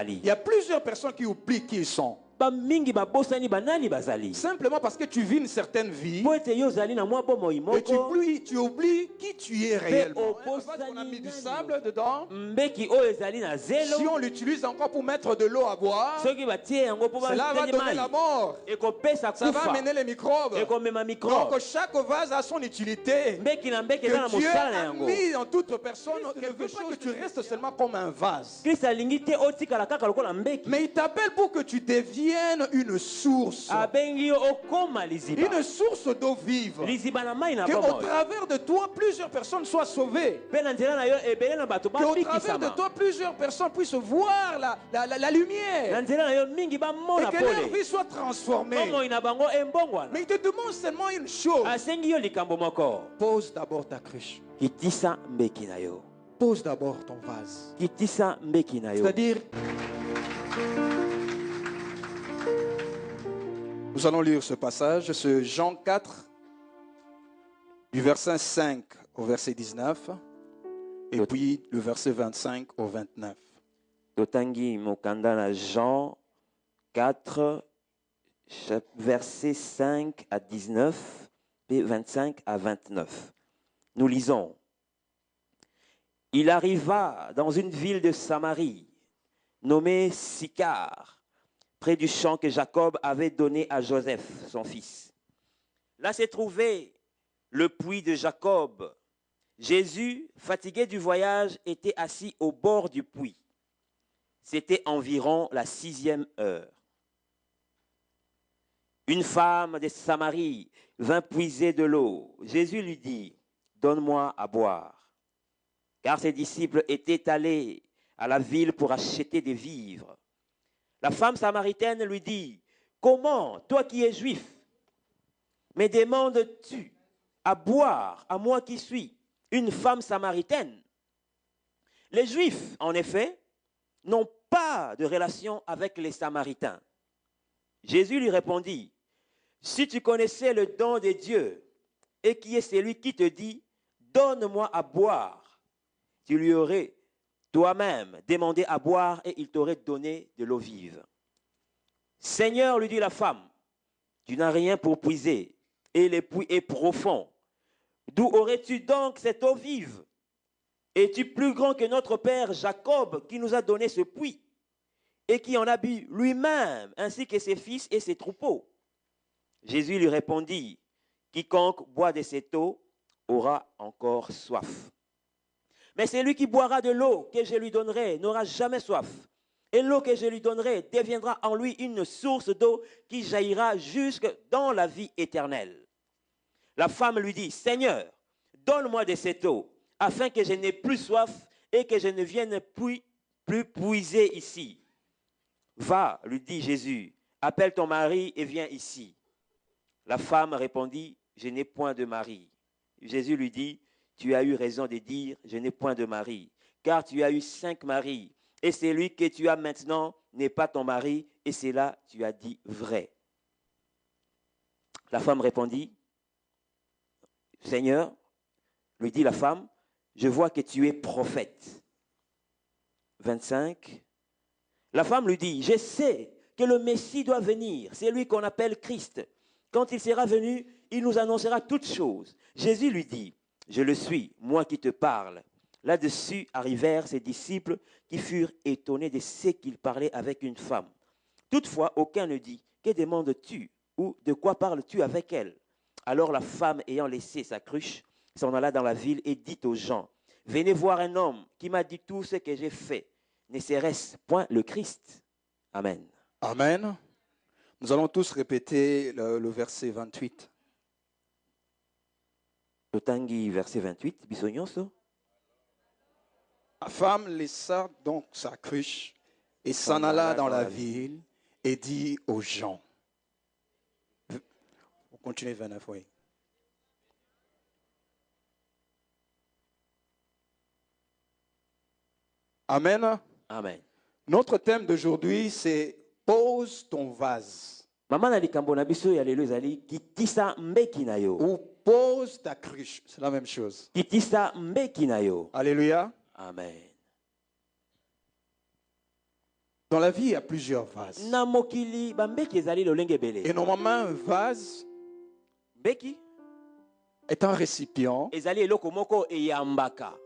Il y a plusieurs personnes qui oublient qui ils sont. Simplement parce que tu vis une certaine vie et tu oublies qui tu es réellement. On a mis du sable dedans. Si on l'utilise encore pour mettre de l'eau à boire, cela va donner la mort. Ça va amener les microbes. Donc chaque vase a son utilité. Que Dieu a mis dans toute personne. Il ne veut pas que tu restes seulement comme un vase. Mais il t'appelle pour que tu deviennes une source. Une source d'eau vive. Qu'au travers de toi, plusieurs personnes soient sauvées. Qu'au travers de toi, plusieurs personnes puissent voir la lumière. Et que leur vie soit transformée. Mais il te demande seulement une chose. Pose d'abord ta cruche. Pose d'abord ton vase. C'est-à-dire, nous allons lire ce passage, ce Jean 4, du verset 5 au verset 19, et puis le verset 25 au 29. Totangi mokandana Jean 4, verset 5 à 19 et 25 à 29. Nous lisons. Il arriva dans une ville de Samarie, nommée Sychar, près du champ que Jacob avait donné à Joseph, son fils. Là se trouvait le puits de Jacob. Jésus, fatigué du voyage, était assis au bord du puits. C'était environ la 6e heure. Une femme de Samarie vint puiser de l'eau. Jésus lui dit, « Donne-moi à boire. » Car ses disciples étaient allés à la ville pour acheter des vivres. La femme samaritaine lui dit, « Comment, toi qui es juif, me demandes-tu à boire à moi qui suis une femme samaritaine? Les Juifs, en effet, n'ont pas de relation avec les Samaritains. » Jésus lui répondit, « Si tu connaissais le don de Dieu et qui est celui qui te dit, « Donne-moi à boire », tu lui aurais toi-même demandé à boire et il t'aurait donné de l'eau vive. « Seigneur, lui dit la femme, tu n'as rien pour puiser et le puits est profond. D'où aurais-tu donc cette eau vive? Es-tu plus grand que notre père Jacob qui nous a donné ce puits et qui en a bu lui-même ainsi que ses fils et ses troupeaux? » Jésus lui répondit, « Quiconque boit de cette eau aura encore soif. Mais celui qui boira de l'eau que je lui donnerai n'aura jamais soif. Et l'eau que je lui donnerai deviendra en lui une source d'eau qui jaillira jusque dans la vie éternelle. » La femme lui dit, « Seigneur, donne-moi de cette eau, afin que je n'ai plus soif et que je ne vienne plus puiser ici. » « Va, lui dit Jésus, appelle ton mari et viens ici. » La femme répondit, « Je n'ai point de mari. » Jésus lui dit, « Tu as eu raison de dire, je n'ai point de mari, car tu as eu 5 maris, et celui que tu as maintenant n'est pas ton mari, et c'est là tu as dit vrai. » La femme répondit, « Seigneur, lui dit la femme, je vois que tu es prophète. » 25. La femme lui dit, « Je sais que le Messie doit venir, c'est lui qu'on appelle Christ. Quand il sera venu, il nous annoncera toutes choses. » Jésus lui dit, « Je le suis, moi qui te parle. » Là-dessus arrivèrent ses disciples qui furent étonnés de ce qu'il parlait avec une femme. Toutefois, aucun ne dit, « Que demandes-tu » ou « De quoi parles-tu avec elle ?» Alors la femme, ayant laissé sa cruche, s'en alla dans la ville et dit aux gens, « Venez voir un homme qui m'a dit tout ce que j'ai fait. Ne serait-ce point le Christ? » Amen. Amen. Nous allons tous répéter le verset 28. Totangi, verset 28, bisognoso. La femme laissa donc sa cruche et s'en alla dans la ville et dit aux gens. Vous continuez 29, oui. Amen. Amen. Notre thème d'aujourd'hui, c'est pose ton vase. Ou pose ta cruche. C'est la même chose. Alléluia. Amen. Dans la vie, il y a plusieurs vases. Et normalement, un vase est un récipient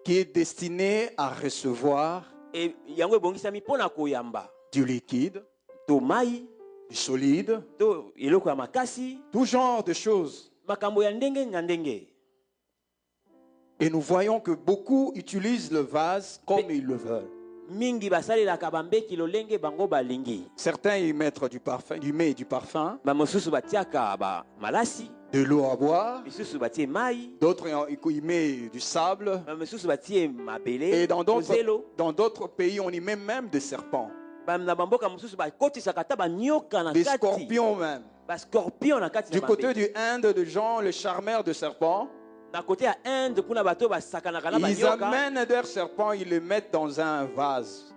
qui est destiné à recevoir du liquide, du solide, tout genre de choses. Et nous voyons que beaucoup utilisent le vase comme ils le veulent. Certains y mettent du parfum, de l'eau à boire, d'autres y mettent du sable, et dans d'autres pays on y met même des serpents, des scorpions même. Du côté du Inde, de Jean le charmeur de serpents, ils amènent leurs serpents, ils les mettent dans un vase.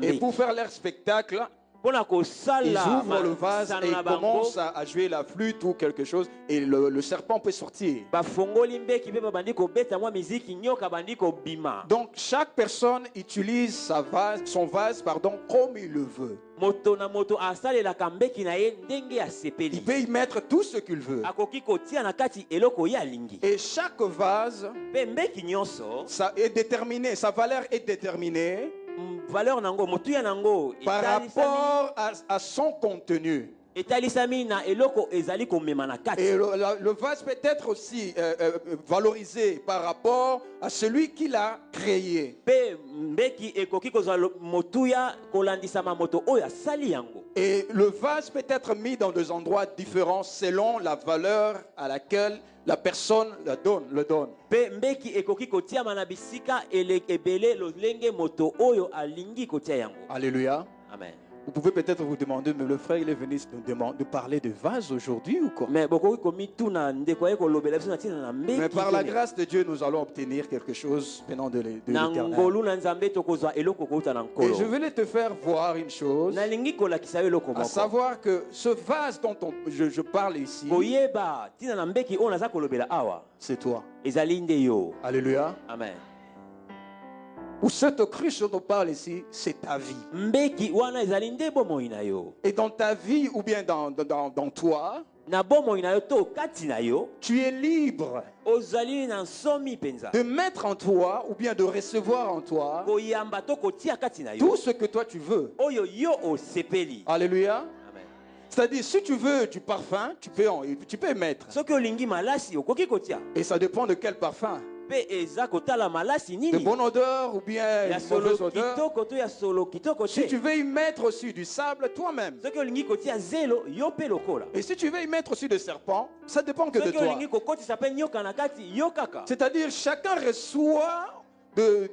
Et pour faire leur spectacle, ils ouvrent le vase et ils commencent à jouer la flûte ou quelque chose, et le serpent peut sortir. Donc chaque personne utilise son vase comme il le veut. Il peut y mettre tout ce qu'il veut. Et chaque vase, ça est déterminé, sa valeur est déterminée par rapport à son contenu. Et le vase peut être aussi valorisé par rapport à celui qui l'a créé. Et le vase peut être mis dans des endroits différents selon la valeur à laquelle la personne le donne. Alléluia. Amen. Vous pouvez peut-être vous demander, mais le frère il est venu nous parler de vase aujourd'hui ou quoi? Mais par la grâce de Dieu, nous allons obtenir quelque chose venant de l'Éternel. Et je voulais te faire voir une chose, à savoir que ce vase dont je parle ici, c'est toi. Alléluia. Amen. Ou cette cruche dont on parle ici, c'est ta vie. Et dans ta vie ou bien dans toi, tu es libre de mettre en toi ou bien de recevoir en toi tout ce que toi tu veux. Alléluia. C'est-à-dire, si tu veux du parfum, tu peux mettre. Et ça dépend de quel parfum. De bonne odeur ou bien de mauvaise odeur. Si tu veux y mettre aussi du sable toi-même. Et si tu veux y mettre aussi des serpents, ça dépend que de toi. C'est-à-dire, chacun reçoit de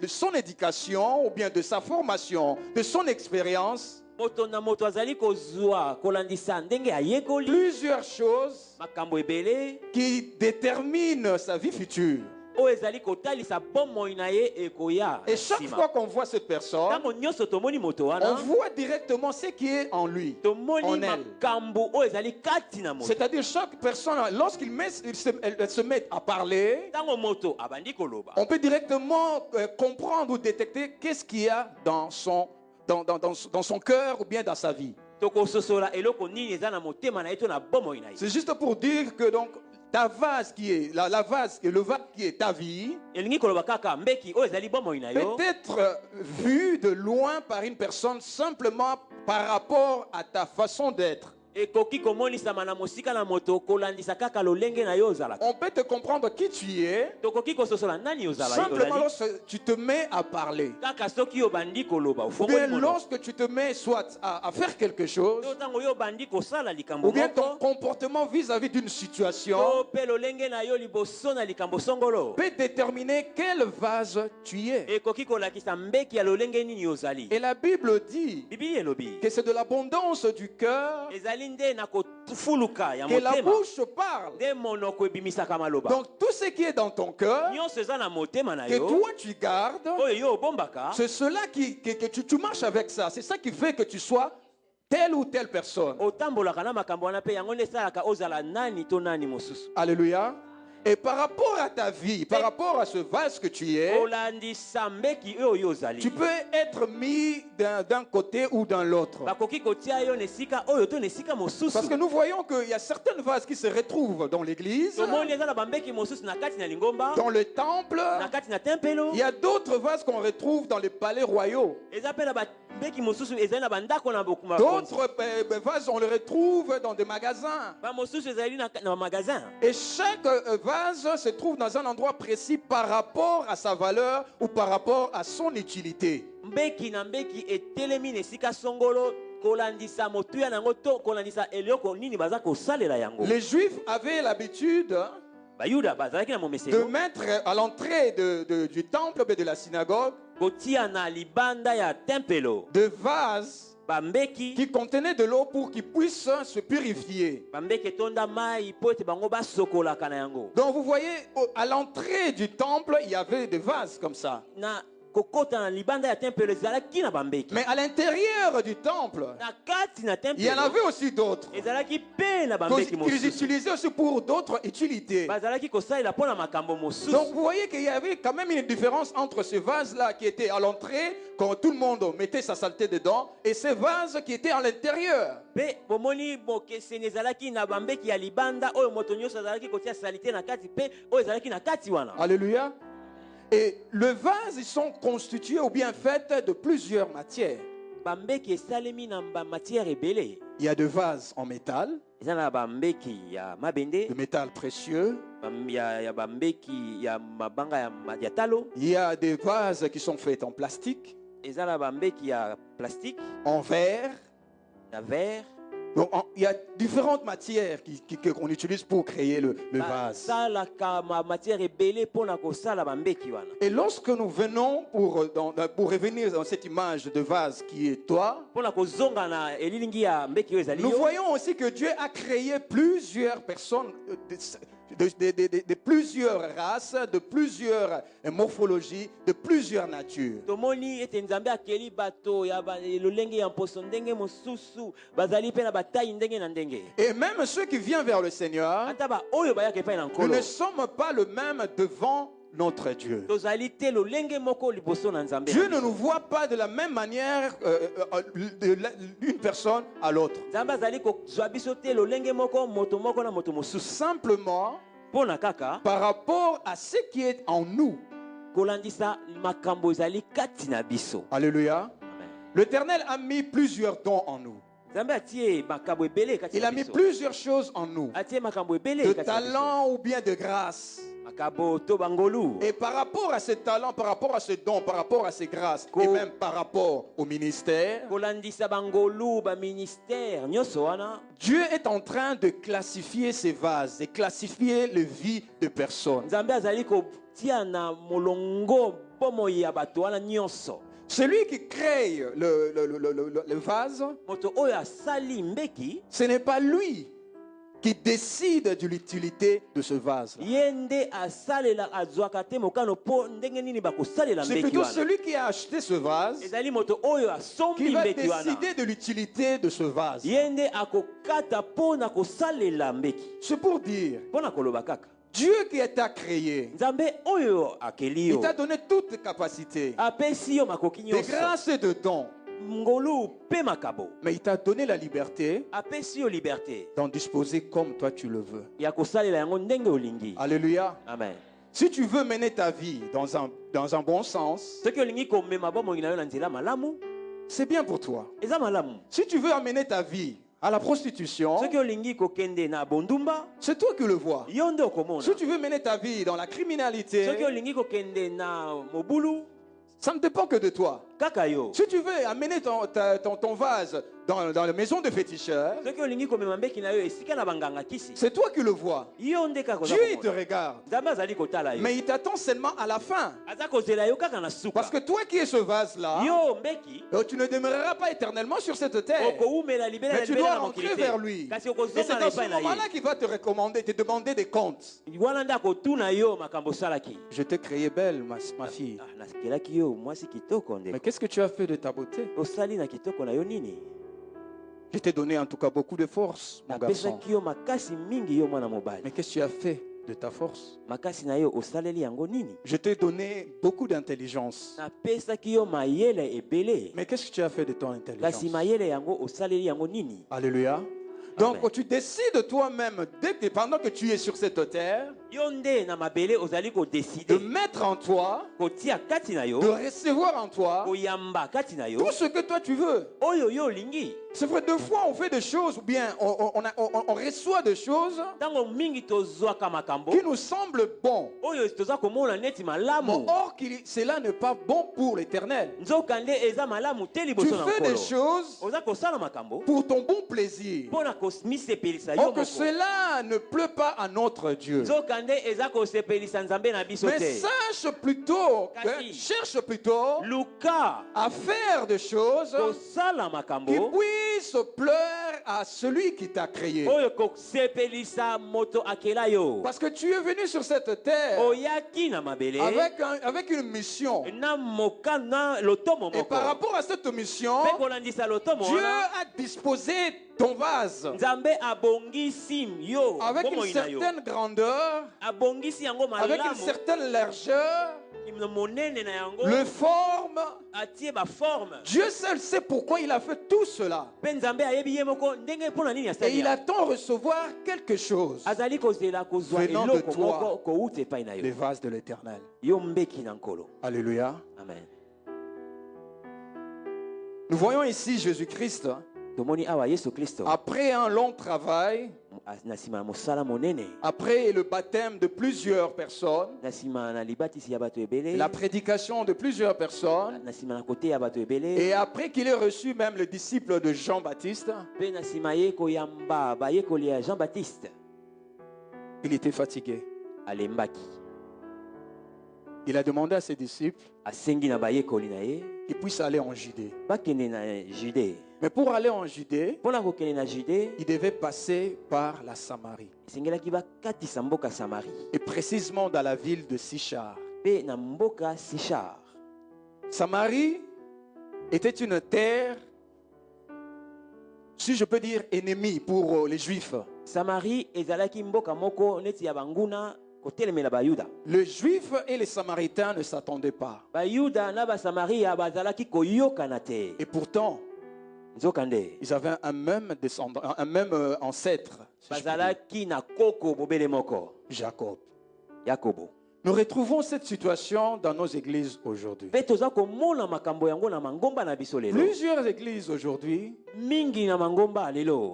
son éducation ou bien de sa formation, de son expérience, plusieurs choses qui déterminent sa vie future. Et chaque fois qu'on voit cette personne, on voit directement ce qui est en lui, en elle. C'est-à-dire chaque personne, lorsqu'elle se met à parler, on peut directement comprendre ou détecter qu'est-ce qu'il y a dans son cœur ou bien dans sa vie. C'est juste pour dire que donc ta vase qui est le vase qui est ta vie peut être vu de loin par une personne simplement par rapport à ta façon d'être. On peut te comprendre qui tu es simplement lorsque tu te mets à parler. Ou bien lorsque tu te mets soit à faire quelque chose, ou bien ton comportement vis-à-vis d'une situation peut déterminer quel vase tu es. Et la Bible dit que c'est de l'abondance du cœur que la bouche parle. Donc tout ce qui est dans ton cœur, que toi tu gardes, c'est cela que tu marches avec ça. C'est ça qui fait que tu sois telle ou telle personne. Alléluia. Et par rapport à ta vie, par rapport à ce vase que tu es, tu peux être mis d'un côté ou dans l'autre. Parce que nous voyons qu'il y a certaines vases qui se retrouvent dans l'église, dans le temple. Il y a d'autres vases qu'on retrouve dans les palais royaux. D'autres vases, on les retrouve dans des magasins. Et chaque vase se trouve dans un endroit précis par rapport à sa valeur ou par rapport à son utilité. Les Juifs avaient l'habitude de mettre à l'entrée du temple et de la synagogue de vases qui contenaient de l'eau pour qu'ils puissent se purifier. Donc vous voyez, à l'entrée du temple, il y avait des vases comme ça. Mais à l'intérieur du temple, il y en avait aussi d'autres qu'ils utilisaient aussi pour d'autres utilités. Donc vous voyez qu'il y avait quand même une différence entre ces vases-là qui étaient à l'entrée, quand tout le monde mettait sa saleté dedans, et ces vases qui étaient à l'intérieur. Alléluia. Et le vase, ils sont constitués ou bien faits de plusieurs matières. Il y a des vases en métal, de métal précieux. Il y a des vases qui sont faits en plastique, en verre. Donc, il y a différentes matières qu'on utilise pour créer le vase. Et lorsque nous venons pour revenir dans cette image de vase qui est toi, nous voyons aussi que Dieu a créé plusieurs personnes, de plusieurs races, de plusieurs morphologies, de plusieurs natures. Et même ceux qui viennent vers le Seigneur, nous ne sommes pas le même devant notre Dieu. Dieu ne nous voit pas de la même manière d'une personne à l'autre. Simplement, par rapport à ce qui est en nous. Alléluia. L'Éternel a mis plusieurs dons en nous. Il a mis plusieurs choses en nous, de talent ou bien de grâce. Et par rapport à ces talents, par rapport à ces dons, par rapport à ces grâces, et même par rapport au ministère, Dieu est en train de classifier ces vases, de classifier les vies de personnes. Celui qui crée le vase, ce n'est pas lui qui décide de l'utilité de ce vase. C'est plutôt celui qui a acheté ce vase qui va décider de l'utilité de ce vase. C'est pour dire, Dieu qui t'a créé, il t'a donné toutes les capacités, des grâces et de dons. Mais il t'a donné la liberté d'en disposer comme toi tu le veux. Alléluia. Amen. Si tu veux mener ta vie dans un bon sens, c'est bien pour toi. Si tu veux amener ta vie à la prostitution, c'est toi qui le vois. Si tu veux mener ta vie dans la criminalité, ça ne dépend que de toi. Si tu veux amener ton vase dans la maison de féticheurs, c'est toi qui le vois. Dieu, il te regarde. Mais il t'attend seulement à la fin. Parce que toi qui es ce vase-là, tu ne demeureras pas éternellement sur cette terre. Mais tu dois rentrer vers lui. Et c'est dans ce moment-là qu'il va te recommander, te demander des comptes. Je t'ai créé belle, ma fille. Mais qu'est-ce que tu as fait de ta beauté? Je t'ai donné en tout cas beaucoup de force, mon garçon. Mais qu'est-ce que tu as fait de ta force. Je t'ai donné beaucoup d'intelligence. Mais qu'est-ce que tu as fait de ton intelligence? Alléluia. Donc tu décides toi-même, pendant que tu es sur cette terre, de mettre en toi, de recevoir en toi tout ce que toi tu veux. C'est vrai, deux fois on fait des choses, ou bien on reçoit des choses qui nous semblent bons. Mais or, cela n'est pas bon pour l'éternel. Tu fais des choses pour ton bon plaisir. Or que cela ne plaît pas à notre Dieu. Mais sache plutôt, cherche plutôt à faire des choses qui puissent plaire à celui qui t'a créé. Parce que tu es venu sur cette terre avec une mission. Et par rapport à cette mission, Dieu a disposé ton vase avec une certaine grandeur, avec une certaine largeur, le forme. Dieu seul sait pourquoi il a fait tout cela. Et il attend recevoir quelque chose venant de toi, les vases de l'Éternel. Alléluia. Amen. Nous voyons ici Jésus-Christ. Après un long travail, après le baptême de plusieurs personnes, la prédication de plusieurs personnes, et après qu'il ait reçu même le disciple de Jean-Baptiste, il était fatigué. Il a demandé à ses disciples qu'ils puissent aller en Judée. Mais pour aller en Judée, il devait passer par la Samarie. Et précisément dans la ville de Sichar. Samarie était une terre, si je peux dire, ennemie pour les Juifs. Les Juifs et les Samaritains ne s'attendaient pas. Et pourtant, ils avaient un même descendant, un même ancêtre, Jacob. Nous retrouvons cette situation dans nos églises aujourd'hui. Plusieurs églises aujourd'hui,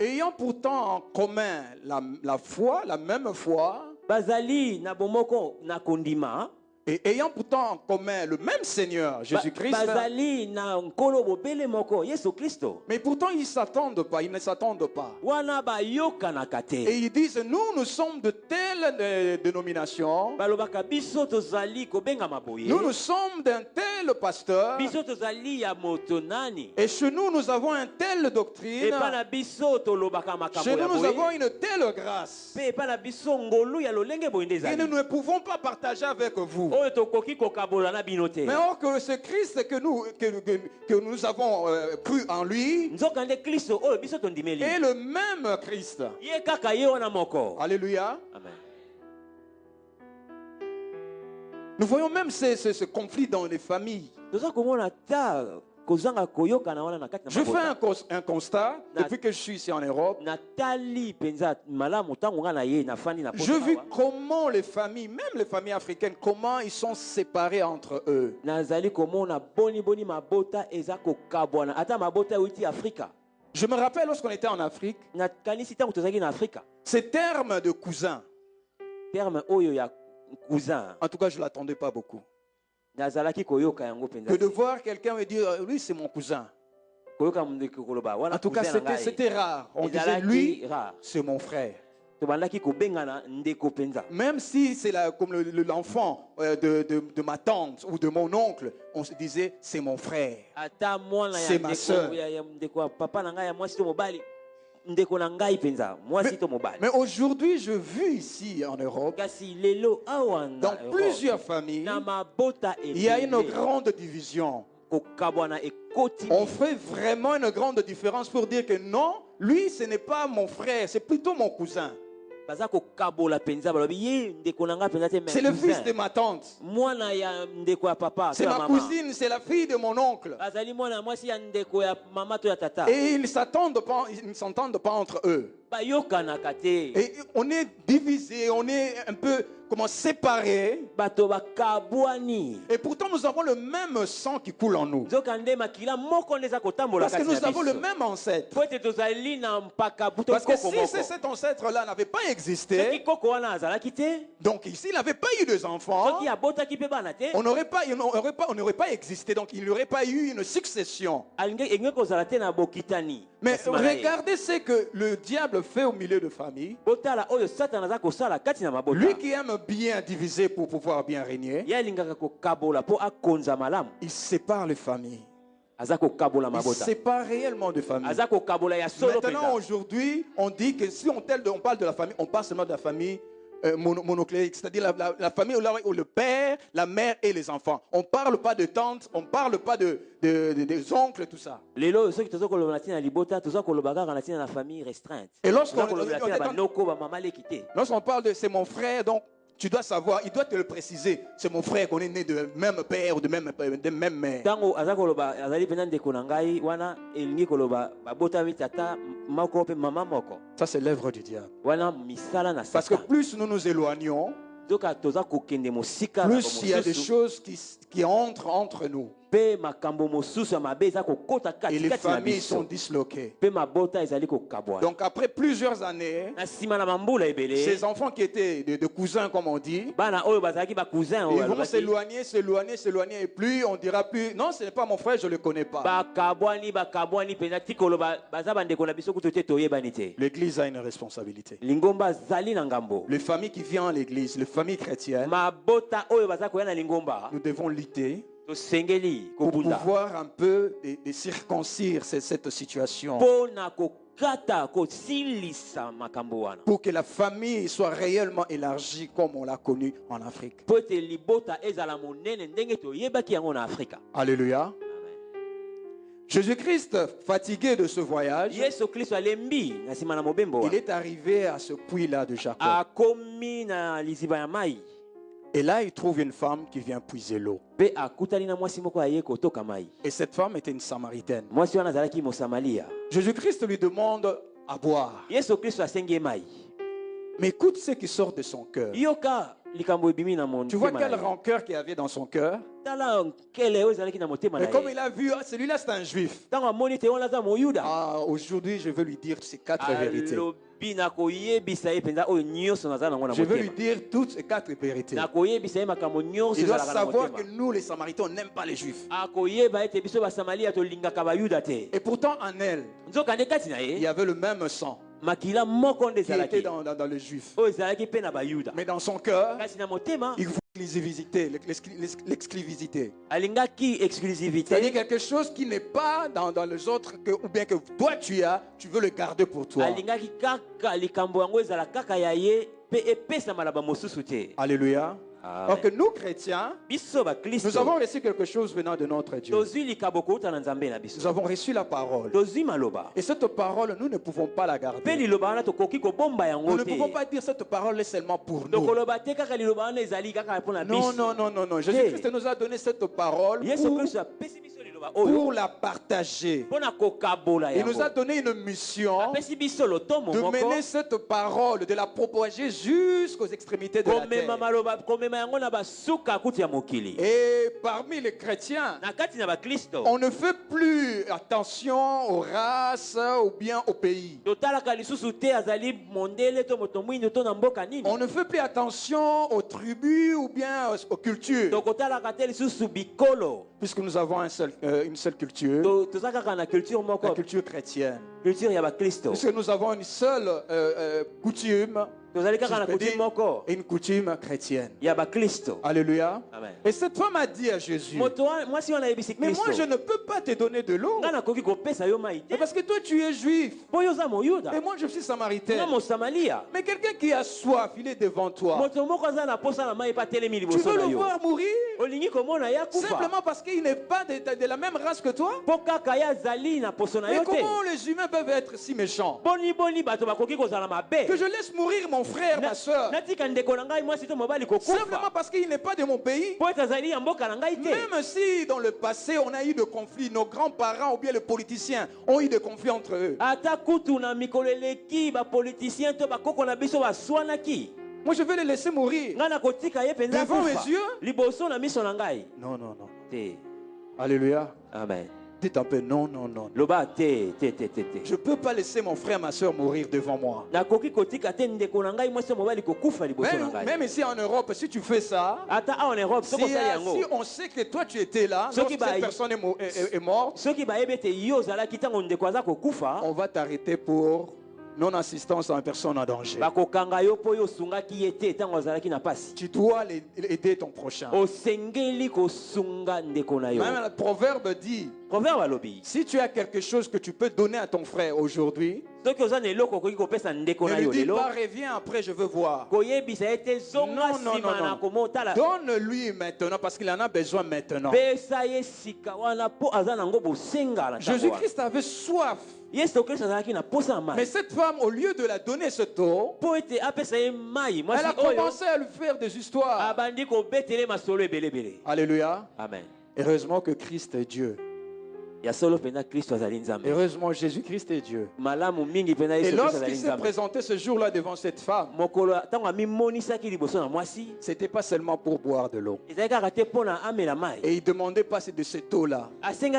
ayant pourtant en commun la foi, la même foi, et ayant pourtant en commun le même Seigneur, Jésus-Christ, mais pourtant ils ne s'attendent pas. Et ils disent, nous sommes de telle dénomination, nous sommes d'un tel pasteur, et chez nous avons une telle doctrine, chez nous avons une telle grâce, et nous ne pouvons pas partager avec vous. Mais or que ce Christ que nous avons cru en lui est le même Christ. Alléluia. Amen. Nous voyons même ce conflit dans les familles. Je fais un constat depuis que je suis ici en Europe. Je vis comment les familles, même les familles africaines, comment ils sont séparés entre eux. Je me rappelle lorsqu'on était en Afrique, ce terme de cousin, en tout cas je ne l'attendais pas beaucoup. Que de voir quelqu'un me dire, lui c'est mon cousin. En tout cas c'était rare. On disait, lui c'est mon frère. Même si c'est comme l'enfant de ma tante ou de mon oncle, on se disait, c'est mon frère, c'est ma soeur. Mais aujourd'hui, je vis ici en Europe, dans plusieurs familles, il y a une grande division. On fait vraiment une grande différence pour dire que non, lui, ce n'est pas mon frère, c'est plutôt mon cousin. C'est le fils de ma tante. C'est ma cousine, c'est la fille de mon oncle. Et ils ne s'entendent pas entre eux. Et on est divisés, on est un peu séparés. Et pourtant nous avons le même sang qui coule en nous. Parce que nous avons le même ancêtre. Parce que si cet ancêtre-là n'avait pas existé, donc ici il n'avait pas eu de enfants, on n'aurait pas existé, donc il n'y aurait pas eu une succession. Mais regardez ce que le diable fait au milieu de famille. Lui qui aime bien diviser pour pouvoir bien régner, il sépare les familles. Il sépare réellement de famille. Maintenant, aujourd'hui, on dit que si on parle de la famille, on parle seulement de la famille monocléique, c'est-à-dire la famille où le père, la mère et les enfants. On ne parle pas de tantes, on ne parle pas des oncles, tout ça. Et lorsqu'on parle de c'est mon frère, donc tu dois savoir, il doit te le préciser. C'est mon frère qu'on est né de même père ou de même mère. Ça, c'est l'œuvre du diable. Parce que plus nous nous éloignons, plus il y a des choses qui entrent entre nous. Et les familles sont disloquées. Donc après plusieurs années, ces enfants qui étaient de cousins comme on dit, ils vont s'éloigner, et plus on dira plus, non, ce n'est pas mon frère, je ne le connais pas. L'église a une responsabilité. Les familles qui viennent à l'église, les familles chrétiennes, nous devons lutter pour pouvoir un peu circoncire cette situation. Pour que la famille soit réellement élargie comme on l'a connu en Afrique. Alléluia. Jésus-Christ, fatigué de ce voyage, il est arrivé à ce puits-là de Jacob. Et là, il trouve une femme qui vient puiser l'eau. Et cette femme était une Samaritaine. Jésus-Christ lui demande à boire. Mais écoute ce qui sort de son cœur. Tu vois quelle rancœur qu'il y avait dans son cœur. Mais comme il a vu, celui-là c'est un juif. Aujourd'hui, je veux lui dire ces 4 vérités. Je veux lui dire toutes ces 4 vérités. Il doit savoir que nous, les Samaritains, on n'aime pas les Juifs. Et pourtant, en elle, il y avait le même sang qui était dans le Juif. Mais dans son cœur, il faut l'exclusivité. C'est-à-dire quelque chose qui n'est pas dans les autres, ou bien que toi tu as, tu veux le garder pour toi. Alléluia. Alors que nous, chrétiens, nous avons reçu quelque chose venant de notre Dieu. Nous avons reçu la parole. Et cette parole, nous ne pouvons pas la garder. Nous ne pouvons pas dire cette parole est seulement pour nous. Non. Jésus-Christ nous a donné cette parole pour la partager. Il nous a donné une mission de mener cette parole, de la propager jusqu'aux extrémités de la terre. Et parmi les chrétiens, on ne fait plus attention aux races ou bien aux pays. On ne fait plus attention aux tribus ou bien aux cultures. Puisque nous avons une seule culture, la culture chrétienne. Puisque nous avons une seule coutume, et une coutume chrétienne. Alléluia. Amen. Et cette femme a dit à Jésus, mais moi je ne peux pas te donner de l'eau. Parce que toi tu es juif. Et moi je suis samaritain. Mais quelqu'un qui a soif, il est devant toi. Tu veux le voir mourir simplement parce qu'il n'est pas de la même race que toi. Mais comment les humains peuvent être si méchants? Que je laisse mourir mon frère, ma soeur. Simplement parce qu'il n'est pas de mon pays. Même si dans le passé on a eu des conflits, nos grands-parents ou bien les politiciens ont eu des conflits entre eux. Moi je vais les laisser mourir devant mes yeux. Non, non, non. Alléluia. Amen. Dites un peu non, non, non. Je ne peux pas laisser mon frère, ma soeur mourir devant moi. Même ici en Europe, si tu fais ça, si on sait que toi tu étais là, lorsque cette personne est morte, on va t'arrêter pour non-assistance à une personne en danger. Tu dois aider ton prochain. Même le proverbe dit, si tu as quelque chose que tu peux donner à ton frère aujourd'hui, ne lui dis pas reviens après, je veux voir. Non, non, non, non. Donne-lui maintenant parce qu'il en a besoin maintenant. Jésus-Christ avait soif. Mais cette femme, au lieu de la donner ce taux, elle a commencé à lui faire des histoires. Alléluia. Amen. Heureusement que Christ est Dieu. Heureusement, Jésus-Christ est Dieu. Et lorsqu'il s'est présenté ce jour-là devant cette femme, ce n'était pas seulement pour boire de l'eau. Et il ne demandait pas de cette eau-là. Il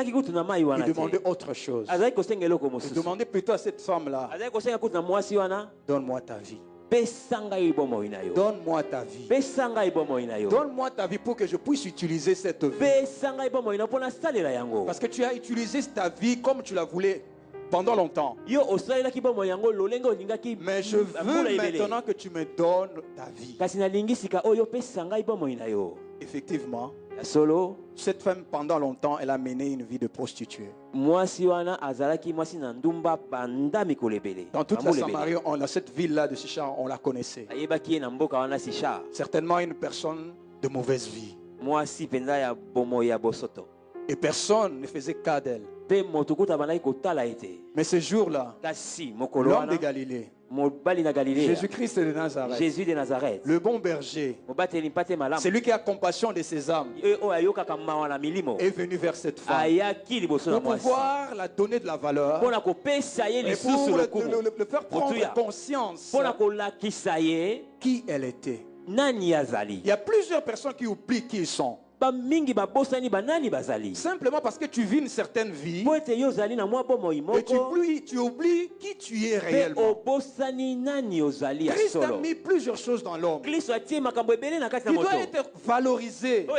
demandait autre chose. Il demandait plutôt à cette femme-là, donne-moi ta vie. Donne-moi ta vie. Donne-moi ta vie pour que je puisse utiliser cette vie. Parce que tu as utilisé ta vie comme tu la voulais pendant longtemps. Mais je veux maintenant que tu me donnes ta vie. Effectivement, cette femme pendant longtemps, elle a mené une vie de prostituée. Dans toute la Samarie, cette ville-là de Sichar, on la connaissait. Certainement une personne de mauvaise vie. Et personne ne faisait cas d'elle. Mais ce jour-là, l'homme de Galilée, Jésus-Christ de Nazareth, Jésus de Nazareth, le bon berger, celui qui a compassion de ses âmes, est venu vers cette femme pour pouvoir la donner de la valeur et pour le faire prendre conscience qui elle était. Il y a plusieurs personnes qui oublient qui ils sont. Simplement parce que tu vis une certaine vie et tu oublies qui tu es réellement. Christ a mis plusieurs choses dans l'homme. Tu dois être valorisé. Tu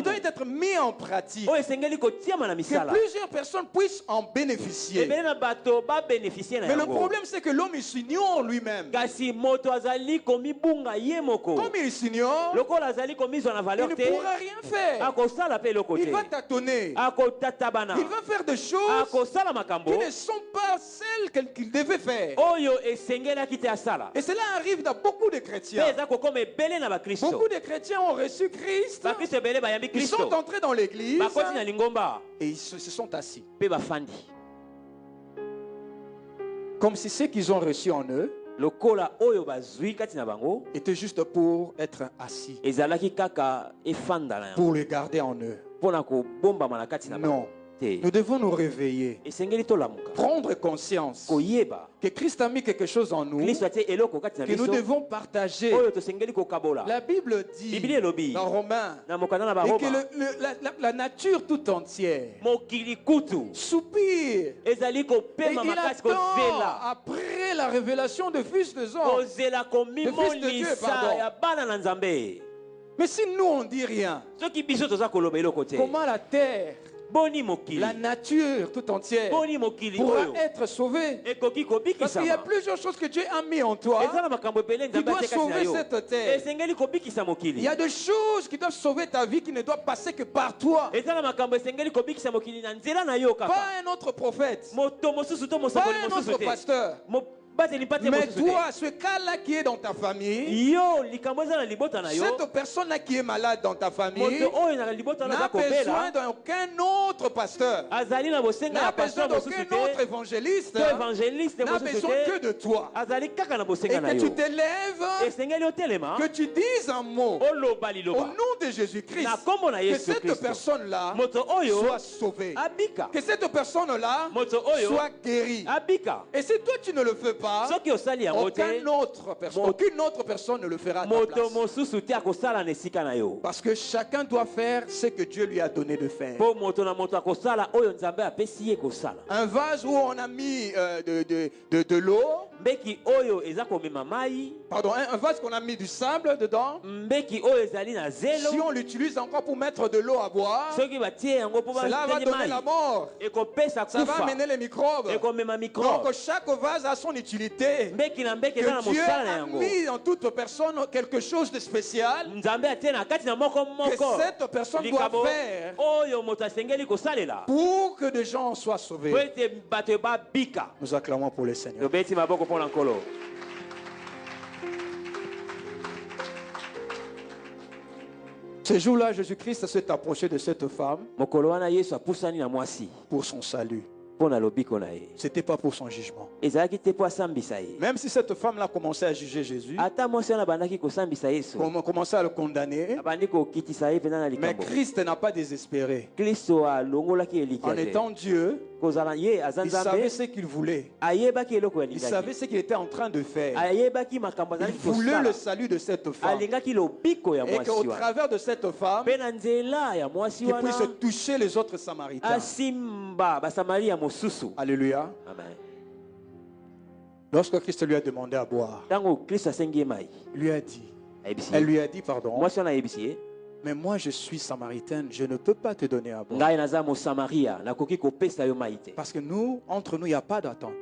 dois être mis en pratique. Que plusieurs personnes puissent en bénéficier. Mais le problème c'est que l'homme il s'ignore lui-même. Comme il s'ignore, il ne pourra rien faire. Il va tâtonner. Il va faire des choses qui ne sont pas celles qu'il devait faire. Et cela arrive dans beaucoup de chrétiens. Beaucoup de chrétiens ont reçu Christ. Ils sont entrés dans l'église et ils se sont assis. Comme si ce qu'ils ont reçu en eux était juste pour être assis, pour le garder en eux. Non. Nous devons nous réveiller, prendre conscience que Christ a mis quelque chose en nous que nous devons partager. La Bible dit dans Romains et que la nature tout entière soupire et il attend après la révélation de Fils de Dieu. Mais si nous on dit rien, comment la terre, la nature tout entière pourra être sauvée? Parce qu'il y a plusieurs choses que Dieu a mis en toi qui doivent sauver cette terre. Il y a des choses qui doivent sauver ta vie qui ne doivent passer que par toi. Pas un autre prophète, pas un autre pasteur, Mais toi, ce cas-là qui est dans ta famille, cette personne-là qui est malade dans ta famille, n'a besoin d'aucun autre pasteur, n'a besoin d'aucun autre évangéliste, n'a besoin que de toi. Et que tu t'élèves, que tu dises un mot au nom de Jésus-Christ, que cette personne-là soit sauvée, que cette personne-là soit guérie. Et si toi tu ne le fais pas, aucune autre personne ne le fera à ta place. Parce que chacun doit faire ce que Dieu lui a donné de faire. Un vase où on a mis de l'eau, pardon, un vase qu'on a mis du sable dedans, si on l'utilise encore pour mettre de l'eau à boire, cela va donner la mort. Ça va amener les microbes. Donc chaque vase a son utilité. Que Dieu a mis dans toute personne quelque chose de spécial que cette personne doit faire pour que des gens soient sauvés. Nous acclamons pour le Seigneur. Ce jour-là, Jésus-Christ s'est approché de cette femme pour son salut. Ce n'était pas pour son jugement. Même si cette femme-là commençait à juger Jésus, commençait à le condamner, mais Christ n'a pas désespéré. En étant Dieu, il savait ce qu'il voulait. Il savait ce qu'il était en train de faire. Il voulait le salut de cette femme. Et qu'au travers de cette femme, qu'il puisse toucher les autres Samaritains. Alléluia. Amen. Lorsque Christ lui a demandé à boire, il lui a dit, elle lui a dit, pardon, mais moi je suis samaritaine, je ne peux pas te donner à boire. Parce que nous, entre nous, il n'y a pas d'attente.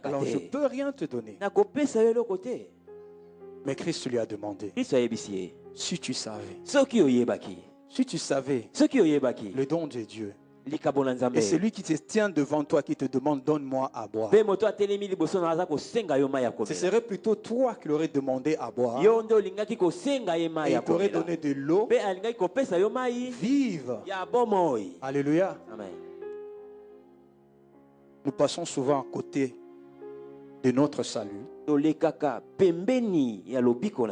Alors je ne peux rien te donner. Mais Christ lui a demandé, si tu savais, le don de Dieu, et celui qui te tient devant toi, qui te demande, donne-moi à boire, ce serait plutôt toi qui l'aurais demandé à boire, et il t'aurait donné de l'eau vive. Alléluia. Amen. Nous passons souvent à côté de notre salut. Nous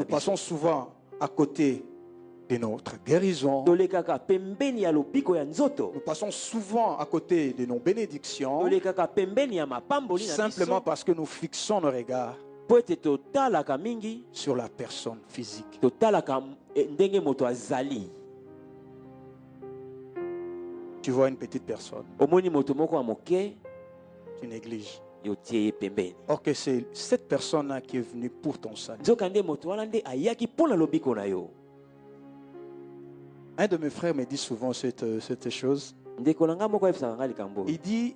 passons souvent à côté de notre guérison. Nous passons souvent à côté de nos bénédictions, simplement parce que nous fixons nos regards sur la personne physique. Tu vois une petite personne, tu négliges. Or que c'est cette personne-là qui est venue pour ton salut. Un de mes frères me dit souvent cette chose. Il dit,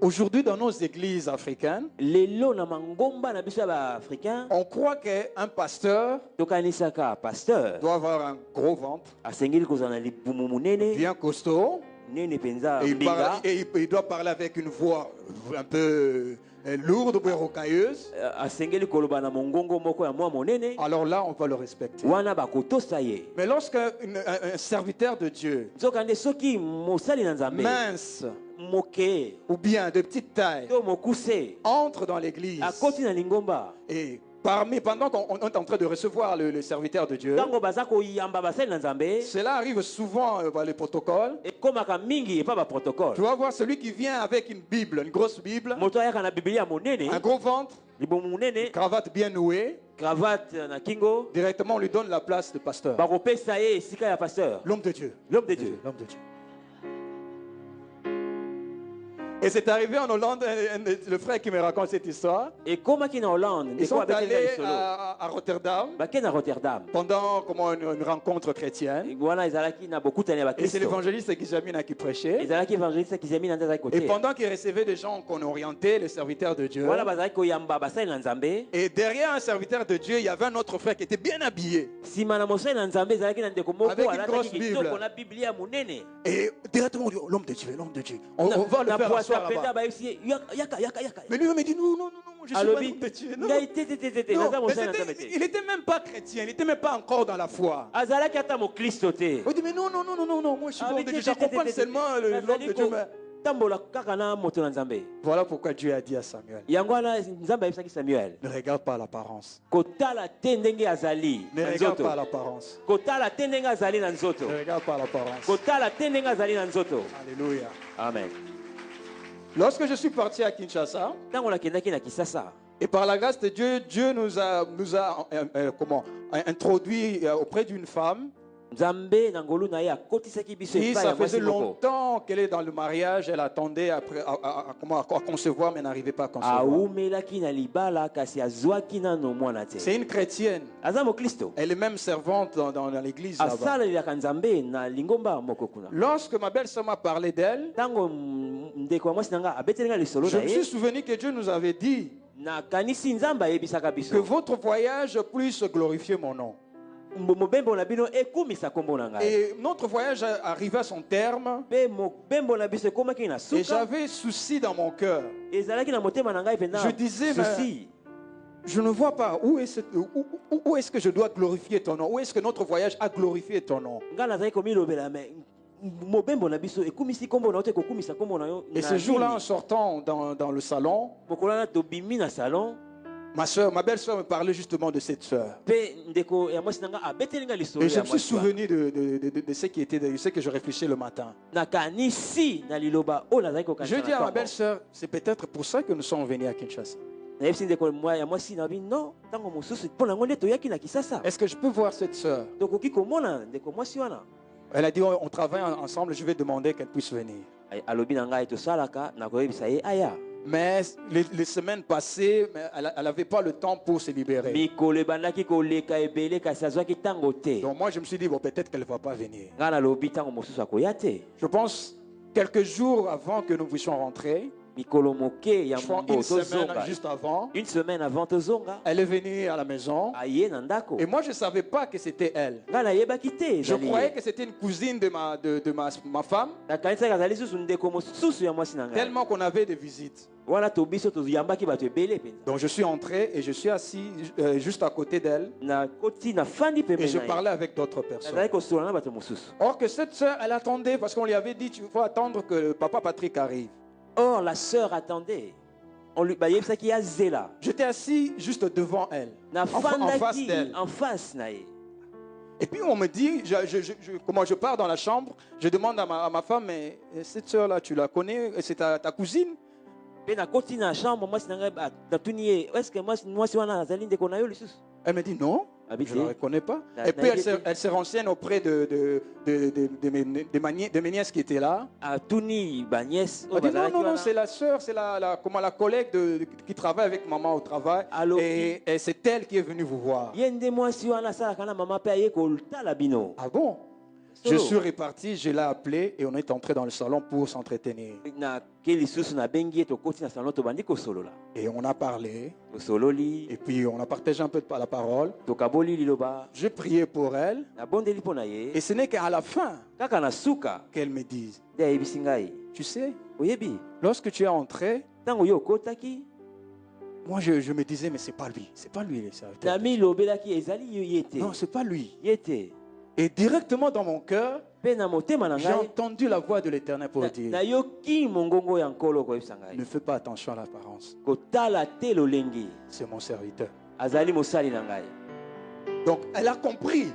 aujourd'hui dans nos églises africaines, on croit qu'un pasteur doit avoir un gros ventre, bien costaud, et il doit parler avec une voix un peu lourde ou rocailleuse. Alors là, on va le respecter. Mais lorsqu'un serviteur de Dieu, mince ou bien de petite taille, entre dans l'église et pendant qu'on est en train de recevoir le serviteur de Dieu, cela arrive souvent par les protocoles. Tu vas voir celui qui vient avec une Bible, une grosse Bible, un gros ventre, une cravate bien nouée. Directement on lui donne la place de pasteur. L'homme de Dieu. L'homme de Dieu. L'homme de Dieu. Et c'est arrivé en Hollande, le frère qui me raconte cette histoire. Ils sont allés à Rotterdam pendant une rencontre chrétienne. Et c'est l'évangéliste Kijamina qui prêchait. Et pendant qu'il recevait des gens qu'on orientait, les serviteurs de Dieu. Et derrière un serviteur de Dieu, il y avait un autre frère qui était bien habillé, avec une grosse Bible. Et directement on dit, l'homme de Dieu, l'homme de Dieu. On va le faire asseoir faire là-bas. Mais lui, il me dit non, je suis pas un chrétien. Non. Il n'était même pas chrétien, il n'était même pas encore dans la foi. Il dit mais non, moi je suis bon de Dieu, j'accompagne seulement l'homme de Dieu. Voilà pourquoi Dieu a dit à Samuel, ne regarde pas l'apparence. Ne regarde pas l'apparence. Ne regarde pas l'apparence. Alléluia. Amen. Lorsque je suis parti à Kinshasa, et par la grâce de Dieu, Dieu nous a introduit auprès d'une femme. Et ça faisait longtemps qu'elle est dans le mariage, elle attendait à concevoir, mais n'arrivait pas à concevoir. C'est une chrétienne. Elle est même servante dans l'église là-bas. Lorsque ma belle-sœur m'a parlé d'elle, je me suis souvenu que Dieu nous avait dit que votre voyage puisse glorifier mon nom. Et notre voyage arrivait à son terme. Et j'avais souci dans mon cœur. Je disais, mais je ne vois pas où est-ce que je dois glorifier ton nom. Où est-ce que notre voyage a glorifié ton nom. Et ce jour-là, en sortant dans le salon, ma belle-sœur me parlait justement de cette sœur. Et je me suis souvenu de ce qui était, de ce que je réfléchissais le matin. Je dis à ma belle-sœur, c'est peut-être pour ça que nous sommes venus à Kinshasa. Est-ce que je peux voir cette sœur? Elle a dit, on travaille ensemble, je vais demander qu'elle puisse venir. Mais les semaines passées, elle n'avait pas le temps pour se libérer. Donc moi je me suis dit, bon, peut-être qu'elle ne va pas venir. Je pense quelques jours avant que nous puissions rentrer, une semaine avant, elle est venue à la maison. Et moi je ne savais pas que c'était elle. Je croyais que c'était une cousine de ma femme. Tellement qu'on avait des visites. Donc je suis entré et je suis assis juste à côté d'elle. Et je parlais avec d'autres personnes. Or que cette soeur, elle attendait parce qu'on lui avait dit, tu faut attendre que papa Patrick arrive. Or la sœur attendait. J'étais assis juste devant elle, en face d'elle. Et puis on me dit, comment je pars dans la chambre, je demande à ma femme, mais cette sœur-là, tu la connais? C'est ta cousine? Elle me dit non, je ne la reconnais pas. Et puis elle se renseigne auprès de mes nièces qui étaient là. Elle dit non, c'est la sœur, c'est la collègue qui travaille avec maman au travail. Et c'est elle qui est venue vous voir. Ah bon? Je suis reparti, je l'ai appelé et on est entré dans le salon pour s'entretenir. Et on a parlé. Et puis on a partagé un peu la parole. J'ai prié pour elle. Et ce n'est qu'à la fin qu'elle me dise, tu sais, lorsque tu es entré, moi je me disais, mais c'est pas lui. Non, c'est pas lui. Et directement dans mon cœur, j'ai entendu la voix de l'Éternel pour dire, ne fais pas attention à l'apparence. C'est mon serviteur. Donc elle a compris.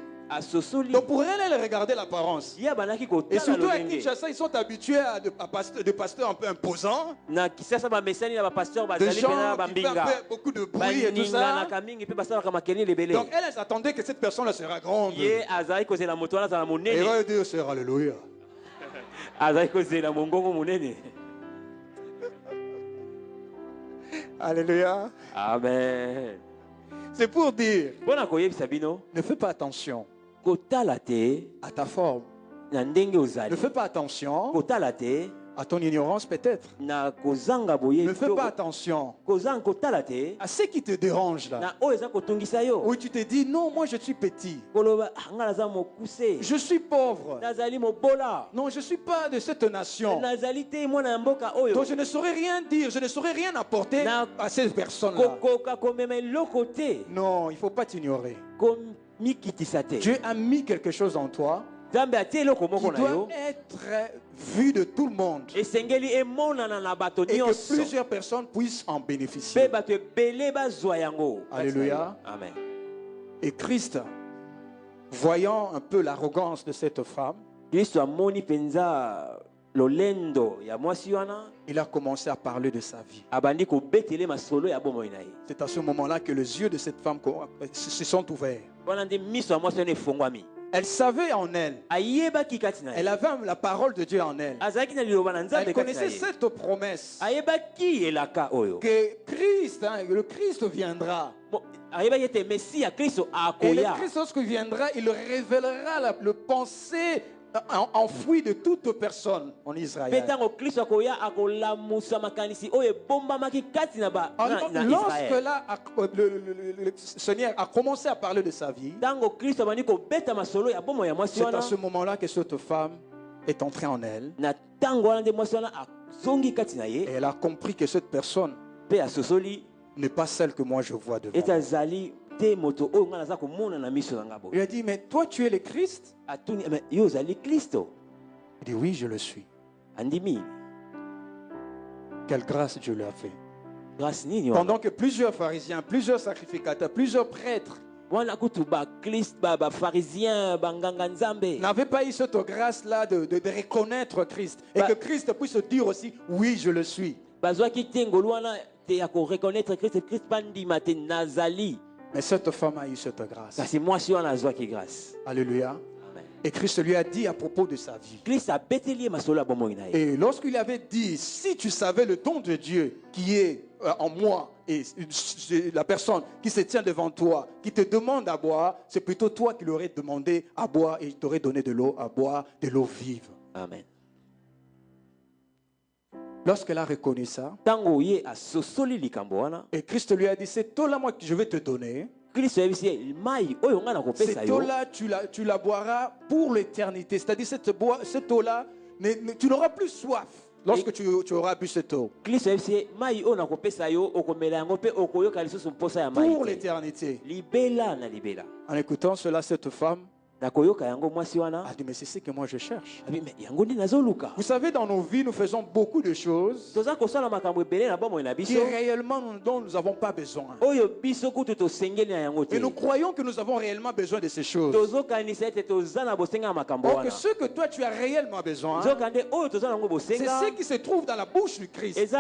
Donc pour elle, elle regardait l'apparence. Et surtout à Kinshasa, ils sont habitués à des pasteurs un peu imposants. Des gens qui font beaucoup de bruit et tout ça. Donc elle s'attendait que cette personne-là sera grande. Et elle va dire, c'est alléluia. Alléluia. Amen. C'est pour dire, ne fais pas attention à ta forme. Ne fais pas attention À ton ignorance peut-être. Ne fais pas attention à ce qui te dérange là. Où tu te dis non, moi je suis petit. Je suis pauvre. Non, je ne suis pas de cette nation. Donc je ne saurais rien dire, je ne saurais rien apporter à ces personnes-là. Non, il ne faut pas t'ignorer. Dieu a mis quelque chose en toi qui doit être vu de tout le monde et que plusieurs personnes puissent en bénéficier. Alléluia. Amen. Et Christ, voyant un peu l'arrogance de cette femme, il a commencé à parler de sa vie. C'est à ce moment-là que les yeux de cette femme se sont ouverts. Elle savait en elle. Elle avait la parole de Dieu en elle. Elle connaissait cette promesse que Christ, le Christ viendra. Et le Christ, lorsqu'il viendra, il révélera le pensée enfoui de toute personne en Israël. Lorsque là, le Seigneur a commencé à parler de sa vie, c'est à ce moment-là que cette femme est entrée en elle. Et elle a compris que cette personne n'est pas celle que moi je vois devant. Il a dit, mais toi tu es le Christ? Il dit, oui, je le suis. Quelle grâce Dieu lui a fait. Pendant que plusieurs pharisiens, plusieurs sacrificateurs, plusieurs prêtres n'avaient pas eu cette grâce-là de reconnaître Christ. Et que Christ puisse dire aussi, oui, je le suis. Mais cette femme a eu cette grâce. Alléluia. Et Christ lui a dit à propos de sa vie. Et lorsqu'il avait dit, si tu savais le don de Dieu qui est en moi, et la personne qui se tient devant toi, qui te demande à boire, c'est plutôt toi qui lui aurais demandé à boire et il t'aurait donné de l'eau à boire, de l'eau vive. Amen. Lorsqu'elle a reconnu ça, et Christ lui a dit, cette eau-là, moi, que je vais te donner, cette eau-là, tu la boiras pour l'éternité. C'est-à-dire, cette eau-là, tu n'auras plus soif lorsque tu auras bu cette eau. Pour l'éternité. En écoutant cela, cette femme a dit, mais c'est ce que moi je cherche. Vous savez, dans nos vies, nous faisons beaucoup de choses qui réellement dont nous n'avons pas besoin. Et nous croyons que nous avons réellement besoin de ces choses. Or que ce que toi tu as réellement besoin, c'est ce qui se trouve dans la bouche du Christ. C'est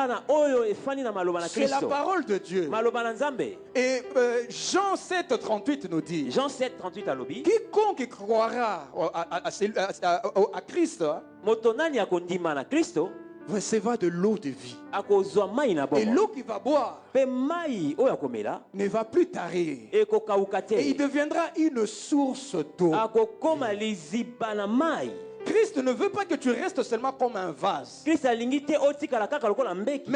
la parole de Dieu. Et Jean 7,38 nous dit, quiconque croira à Christ recevra de l'eau de vie. Et l'eau qu'il va boire ne va plus tarir. Et il deviendra une source d'eau. Christ ne veut pas que tu restes seulement comme un vase. Mais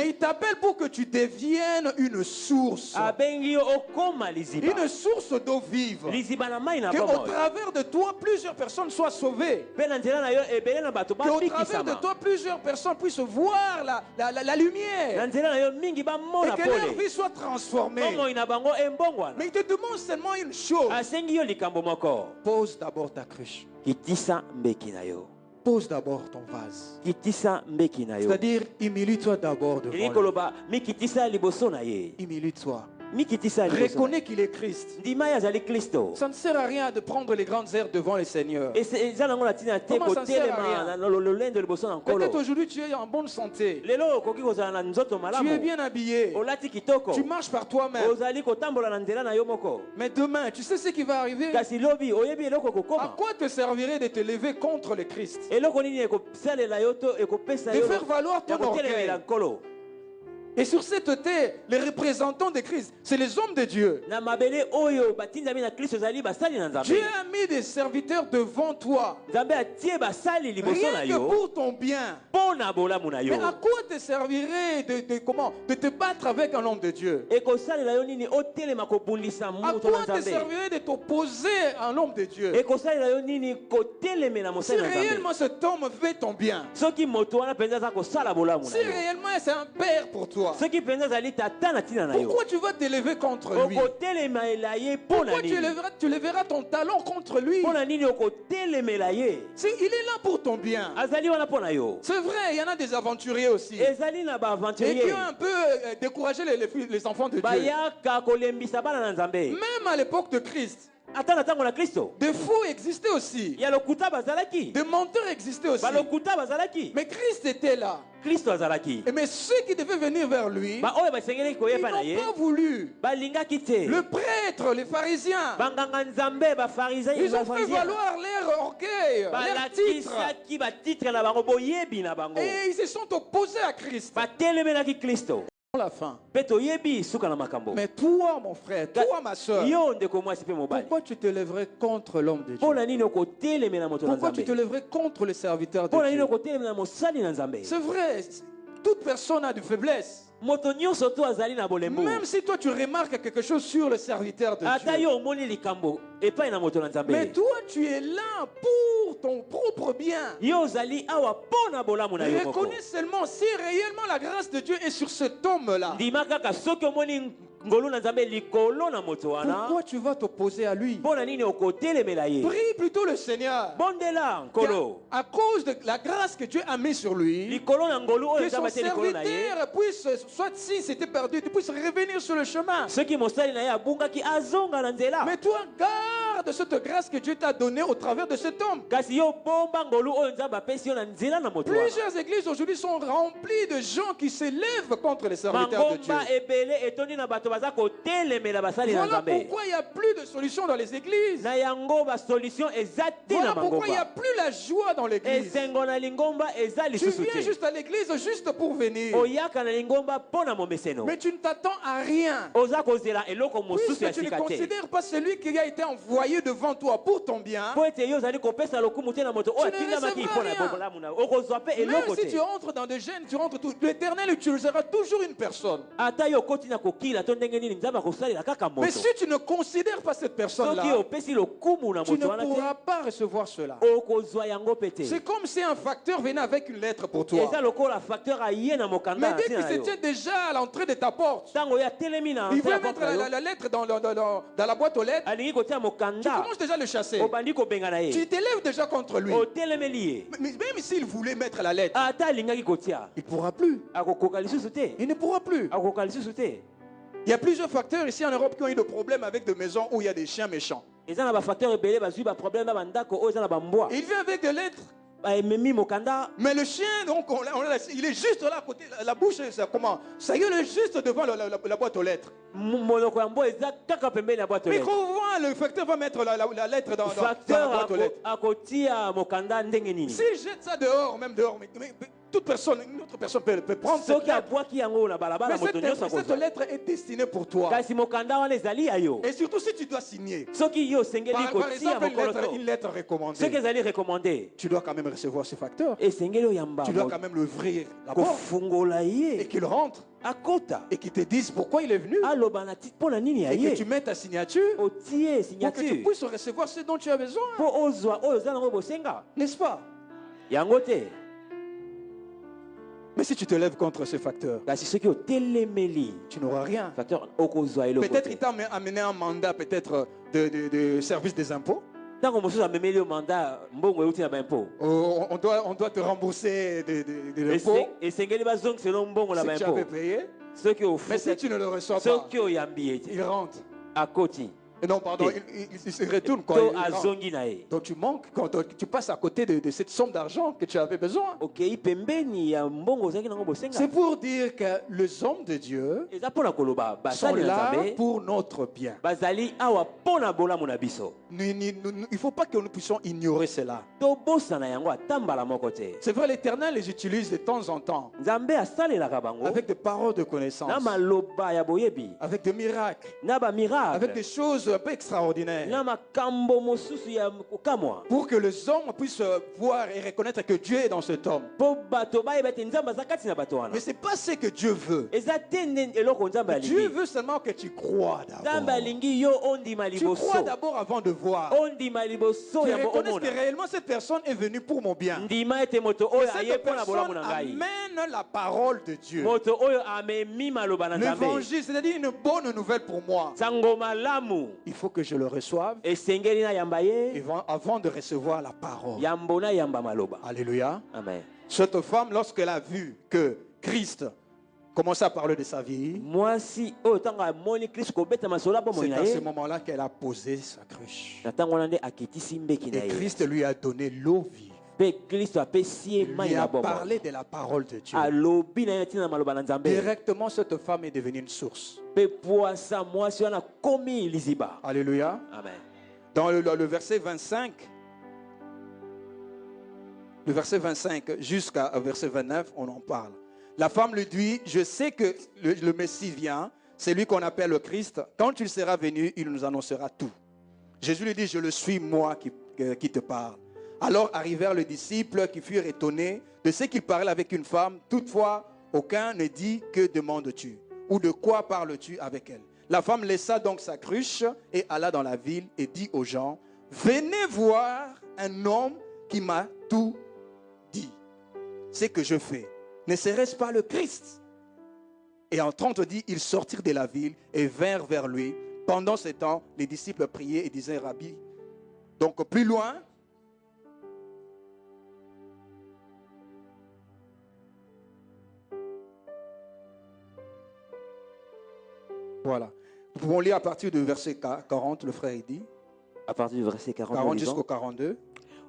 il t'appelle pour que tu deviennes une source. Une source d'eau vive. Qu'au travers de toi, plusieurs personnes soient sauvées. Qu'au travers de toi, plusieurs personnes puissent voir la lumière. Et que leur vie soit transformée. Mais il te demande seulement une chose. Pose d'abord ta cruche. Pose d'abord ton vase. C'est-à-dire, humilie-toi d'abord devant lui. Humilie-toi. Reconnais qu'il est Christ. Ça ne sert à rien de prendre les grandes herbes devant le Seigneur. Comment ça ne sert à rien? Peut-être aujourd'hui tu es en bonne santé. Tu es bien habillé. Tu marches par toi-même. Mais demain, tu sais ce qui va arriver? À quoi te servirait de te lever contre le Christ? De faire valoir ton orgueil? Et sur cette terre, les représentants de Christ, c'est les hommes de Dieu. Dieu a mis des serviteurs devant toi. Rien que pour ton bien. Mais à quoi te servirait de te battre avec un homme de Dieu? À quoi te servirait de t'opposer à un homme de Dieu? Si réellement cet homme fait ton bien, si réellement c'est un père pour toi, pourquoi tu vas t'élever contre lui? Pourquoi tu lèveras ton talon contre lui? Il est là pour ton bien. C'est vrai, il y en a des aventuriers aussi. Et qui ont un peu découragé les enfants de Dieu. Même à l'époque de Christ, des fous existaient aussi. Des menteurs existaient aussi. Mais Christ était là. Mais ceux qui devaient venir vers lui, ils n'ont pas voulu. Le prêtre, les pharisiens, ils ont fait valoir leur orgueil, leur titre. Et ils se sont opposés à Christ. La fin. Mais toi, mon frère, toi, ma soeur, pourquoi tu te lèverais contre l'homme de Dieu? Pourquoi tu te lèverais contre le serviteur de Dieu? C'est vrai, toute personne a de faiblesse. Même si toi tu remarques quelque chose sur le serviteur de Dieu. Mais toi tu es là pour ton propre bien. Reconnais seulement si réellement la grâce de Dieu est sur cet homme-là. Pourquoi tu vas t'opposer à lui? Prie plutôt le Seigneur. À cause de la grâce que Dieu a mis sur lui, que son serviteur puisse, soit si c'était perdu, tu puisses revenir sur le chemin. Mais toi, garde cette grâce que Dieu t'a donnée au travers de cet homme. Plusieurs églises aujourd'hui sont remplies de gens qui s'élèvent contre les serviteurs de Dieu. Voilà pourquoi il n'y a plus de solution dans les églises. Voilà pourquoi il n'y a plus la joie dans l'église. Tu viens juste à l'église juste pour venir. Mais tu ne t'attends à rien. Puisque tu ne considères pas celui qui a été envoyé devant toi pour ton bien. Tu ne recevras rien. Même si tu entres dans des gènes, tu rentres tout. L'Éternel utilisera toujours une personne. Mais si tu ne considères pas cette personne-là, tu ne pourras pas recevoir cela. C'est comme si un facteur venait avec une lettre pour toi. Mais dès qu'il se tient déjà à l'entrée de ta porte, il veut mettre la lettre dans la boîte aux lettres. Tu commences déjà à le chasser. Tu t'élèves déjà contre lui. Mais même s'il voulait mettre la lettre, il ne pourra plus. Il ne pourra plus. Il y a plusieurs facteurs ici en Europe qui ont eu des problèmes avec des maisons où il y a des chiens méchants. Il vient avec des lettres. Mais le chien, donc, il est juste là à côté, la bouche, comment? Ça y est, il est juste devant la boîte aux lettres. Mais comment le facteur va mettre la lettre dans la boîte aux lettres? S'il jette ça dehors, même dehors, mais toute personne, une autre personne peut prendre cette lettre. Mais cette lettre est destinée pour toi. Et surtout si tu dois signer. Par exemple, une lettre recommandée. Tu dois quand même recevoir ce facteur. Tu dois quand même l'ouvrir la porte. Et qu'il rentre. Et qu'il te dise pourquoi il est venu. Et que tu mettes ta signature. Pour que tu puisses recevoir ce dont tu as besoin. N'est-ce pas? Mais si tu te lèves contre ce facteur, tu n'auras rien. Peut-être il t'a amené un mandat peut-être de service des impôts. On doit te rembourser de l'impôt. Si tu avais payé. Mais si tu ne le reçois pas, il rentre. Non, pardon, il se retourne quand donc tu manques, quand tu passes à côté de cette somme d'argent que tu avais besoin. C'est pour dire que les hommes de Dieu sont là pour notre bien. Il ne faut pas que nous puissions ignorer cela. C'est vrai, l'Éternel les utilise de temps en temps avec des paroles de connaissance, avec des miracles, avec des choses un peu extraordinaire, pour que les hommes puissent voir et reconnaître que Dieu est dans cet homme. Mais ce n'est pas ce que Dieu veut. Dieu veut seulement que tu crois d'abord. Tu crois d'abord avant de voir. Tu reconnais que réellement cette personne est venue pour mon bien. Et cette personne amène la parole de Dieu. L'évangile, c'est-à-dire une bonne nouvelle pour moi. Il faut que je le reçoive avant de recevoir la parole. Alléluia. Amen. Cette femme, lorsqu'elle a vu que Christ commençait à parler de sa vie, c'est à ce moment-là qu'elle a posé sa cruche. Et Christ lui a donné l'eau vive. Il lui a parlé de la parole de Dieu. Directement, cette femme est devenue une source. Alléluia. Amen. Dans le verset 25, jusqu'à verset 29, on en parle. La femme lui dit, je sais que le Messie vient, c'est lui qu'on appelle le Christ. Quand il sera venu, il nous annoncera tout. Jésus lui dit, je le suis, moi qui te parle. Alors arrivèrent les disciples qui furent étonnés de ce qu'il parlait avec une femme. Toutefois, aucun ne dit, que demandes-tu? Ou de quoi parles-tu avec elle? La femme laissa donc sa cruche et alla dans la ville et dit aux gens, venez voir un homme qui m'a tout dit. Ce que je fais, ne serait-ce pas le Christ? Et en 30 dit, ils sortirent de la ville et vinrent vers lui. Pendant ce temps, les disciples priaient et disaient, Rabbi. Donc plus loin, voilà. Nous pouvons lire à partir du verset 40, le frère dit. À partir du verset 40 jusqu'au 42.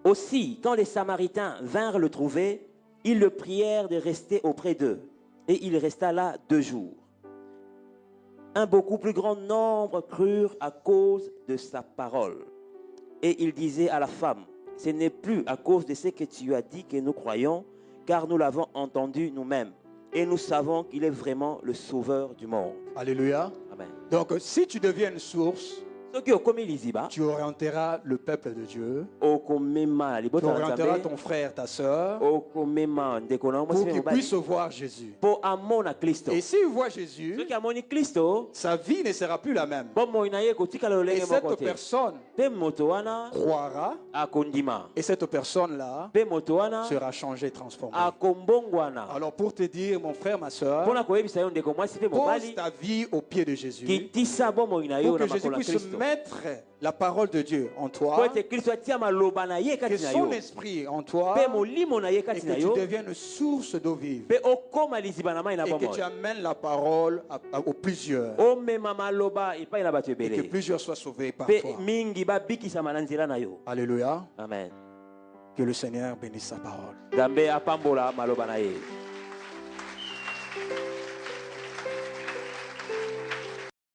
Aussi, quand les Samaritains vinrent le trouver, ils le prièrent de rester auprès d'eux. Et il resta là 2 jours. Un beaucoup plus grand nombre crurent à cause de sa parole. Et il disait à la femme, ce n'est plus à cause de ce que tu as dit que nous croyons, car nous l'avons entendu nous-mêmes. Et nous savons qu'il est vraiment le sauveur du monde. Alléluia. Amen. Donc, si tu deviens une source, tu orienteras le peuple de Dieu. Tu orienteras ton frère, ta soeur, pour qu'ils puissent voir Jésus. Et s'ils voient Jésus, sa vie ne sera plus la même. Et cette personne croira. Et cette personne-là sera changée, transformée. Alors pour te dire, mon frère, ma soeur, pose ta vie au pied de Jésus. Pour que Jésus puisse mettre la parole de Dieu en toi, que son esprit en toi, et que tu deviennes une source d'eau vive, et que tu amènes la parole aux plusieurs, et que plusieurs soient sauvés par toi. Alléluia. Amen. Que le Seigneur bénisse sa parole.